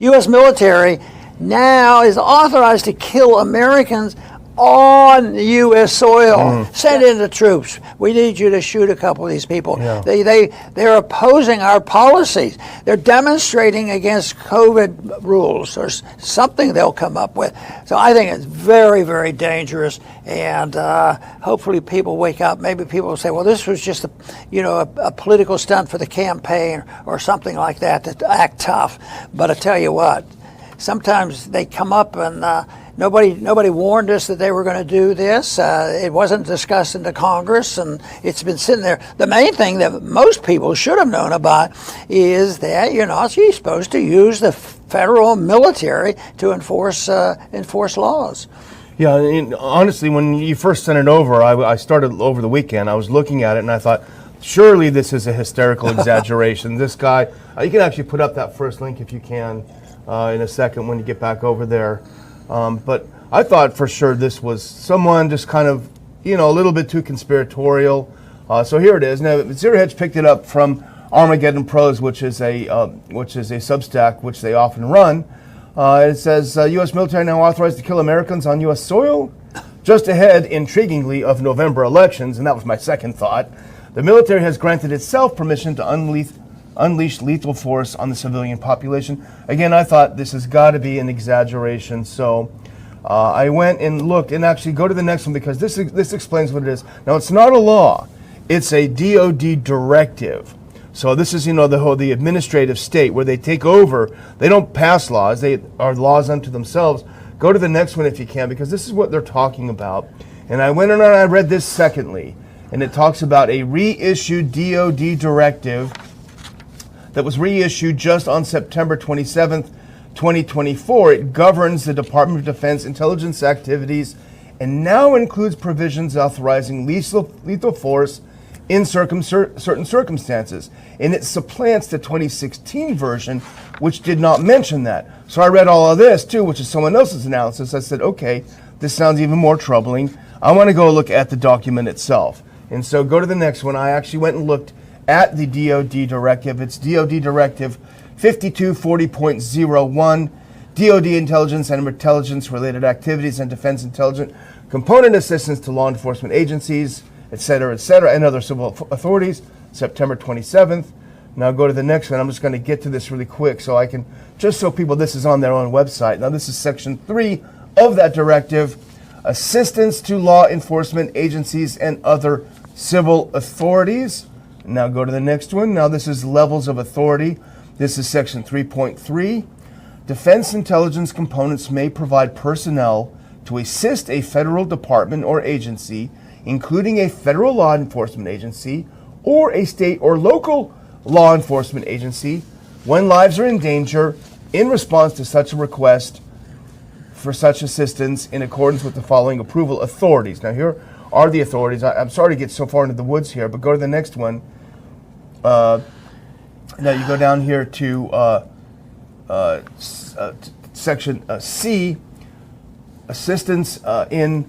U.S. military now is authorized to kill Americans on U.S. soil. Send in the troops. We need you to shoot a couple of these people. Yeah. They're opposing our policies. They're demonstrating against COVID rules or something they'll come up with. So I think it's very, very dangerous. And hopefully people wake up. Maybe people will say, well, this was just a political stunt for the campaign or something like that to act tough. But I tell you what, sometimes they come up and nobody warned us that they were going to do this. It wasn't discussed in the Congress, and it's been sitting there. The main thing that most people should have known about is that you're not supposed to use the federal military to enforce laws. Yeah, and honestly, when you first sent it over, I started over the weekend. I was looking at it, and I thought, surely this is a hysterical exaggeration. This guy, you can actually put up that first link if you can in a second when you get back over there. But I thought for sure this was someone just kind of, a little bit too conspiratorial. So here it is. Now, Zero Hedge picked it up from Armageddon Pros, which is a Substack which they often run. It says, U.S. military now authorized to kill Americans on U.S. soil. Just ahead, intriguingly, of November elections, and that was my second thought, the military has granted itself permission to unleash lethal force on the civilian population. Again, I thought this has got to be an exaggeration, so I went and looked, and actually go to the next one because this explains what it is. Now, it's not a law; it's a DoD directive. So this is, the administrative state where they take over. They don't pass laws; they are laws unto themselves. Go to the next one if you can, because this is what they're talking about. And I went and I read this secondly, and it talks about a reissued DoD directive that was reissued just on September 27th, 2024. It governs the Department of Defense intelligence activities and now includes provisions authorizing lethal force in certain circumstances. And it supplants the 2016 version, which did not mention that. So I read all of this too, which is someone else's analysis. I said, okay, this sounds even more troubling. I want to go look at the document itself. And so go to the next one. I actually went and looked at the DoD directive. It's DoD Directive 5240.01, DoD intelligence and intelligence-related activities and defense intelligence component assistance to law enforcement agencies, et cetera, and other civil authorities, September 27th. Now go to the next one. I'm just going to get to this really quick so I can, just so people, this is on their own website. Now this is Section 3 of that directive, assistance to law enforcement agencies and other civil authorities. Now go to the next one. Now this is levels of authority. This is Section 3.3. Defense intelligence components may provide personnel to assist a federal department or agency, including a federal law enforcement agency or a state or local law enforcement agency, when lives are in danger in response to such a request for such assistance in accordance with the following approval authorities. Now here are the authorities. I'm sorry to get so far into the woods here, but go to the next one. Now you go down here to Section C, assistance in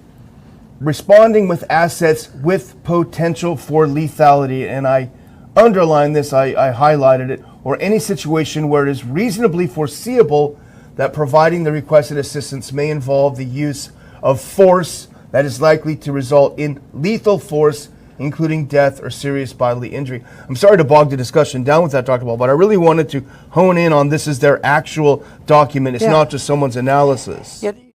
responding with assets with potential for lethality. And I underlined this, I highlighted it, or any situation where it is reasonably foreseeable that providing the requested assistance may involve the use of force that is likely to result in lethal force, including death or serious bodily injury. I'm sorry to bog the discussion down with that, Dr. Ball, but I really wanted to hone in on this is their actual document. It's not just someone's analysis. Yeah.